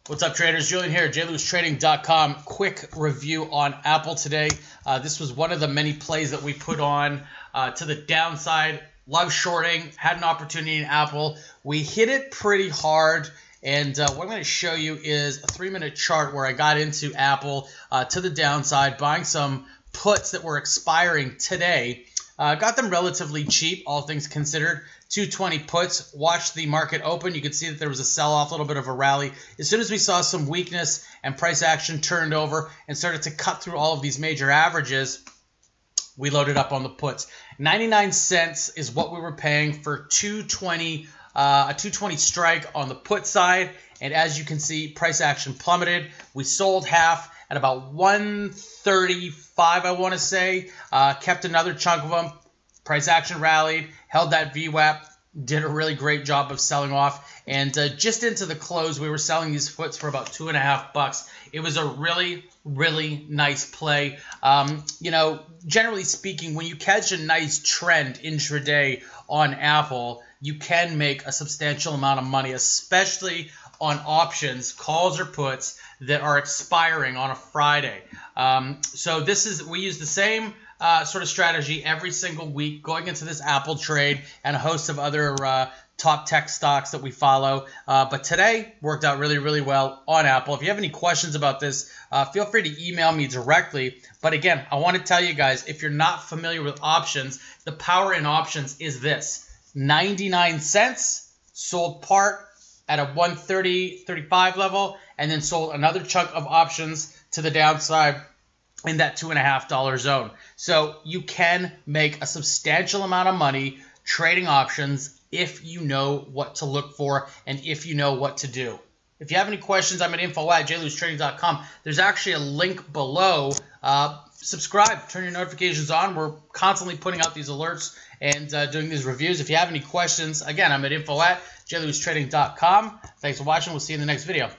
What's up, traders? Julian here, jlewisTrading.com. Quick review on Apple today. This was one of the many plays that we put on to the downside. Love shorting, had an opportunity in Apple. We hit it pretty hard, and what I'm going to show you is a 3-minute chart where I got into Apple to the downside, buying some puts that were expiring today. Got them relatively cheap, all things considered. 220 puts. Watched the market open. You could see that there was a sell-off, a little bit of a rally. As soon as we saw some weakness and price action turned over and started to cut through all of these major averages, we loaded up on the puts. 99 cents is what we were paying for 220, a 220 strike on the put side. And as you can see, price action plummeted. We sold half at about 135, I want to say. Kept another chunk of them. Price action rallied, held that VWAP, did a really great job of selling off. And just into the close, we were selling these puts for about $2.50. It was a really, really nice play. You know, generally speaking, when you catch a nice trend intraday on Apple, you can make a substantial amount of money, especially on options, calls or puts that are expiring on a Friday. So we use the same sort of strategy every single week going into this Apple trade and a host of other top tech stocks that we follow. But today worked out really, really well on Apple. If you have any questions about this, feel free to email me directly. But again, I want to tell you guys, if you're not familiar with options, the power in options is this: 99 cents, sold part at a 130.35 level, and then sold another chunk of options to the downside in that $2.50 zone. So you can make a substantial amount of money trading options if you know what to look for and if you know what to do. If you have any questions, I'm at info@jlewisTrading.com. There's actually a link below. Subscribe, turn your notifications on. We're constantly putting out these alerts and doing these reviews. If you have any questions, again, I'm at info@jlewisTrading.com. Thanks for watching. We'll see you in the next video.